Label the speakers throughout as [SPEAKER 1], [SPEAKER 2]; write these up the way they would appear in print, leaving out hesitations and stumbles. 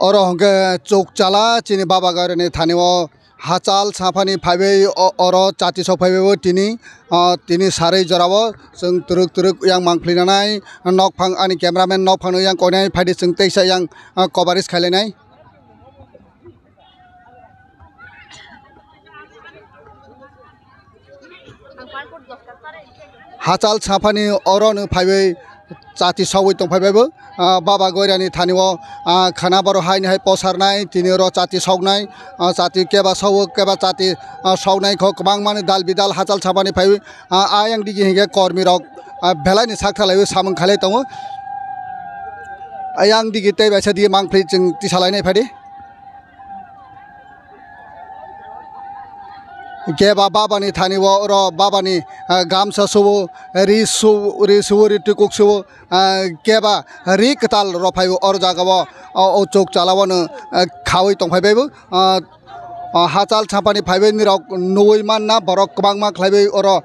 [SPEAKER 1] Oro hongke chok chala chini baba gare ni thani o hachal safani phaibe oro chati sok phaibe bo tini sarai jorabo sung turuk yang mangplinanai nok phang ani cameraman nok phang yang konai phaidi sung teisa yang coverage khailenai hachal safani oro no phaibe chati sawai tong phaibe bo baba goirani thani o khana baro hai hai posarnai tini ro chati sognai chati keba sawo keba chati sognai kho kabang mane dal bidal hachal safani phaibe ayang digi hinge kormi rok belai ni sakthalai samang khalai tongo ayang digi tei baisa di mangpli jeng tisalai nai phadi Keba baba ni thani wo ro baba ni gamsa suwo risu ritukuk suwo keba rikatal ro phaibo or jaga wo o chok chalawo no khawai tong phaibe bo hachal chapani phaibe ni rok noi man na borok kabang ma khlaibe oro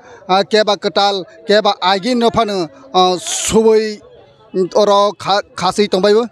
[SPEAKER 1] keba katal keba agin no phano suwoi oro khasi tong phaibo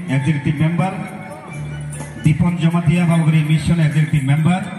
[SPEAKER 2] Executive Member Dipon Jamatia Bagri Mission Executive Member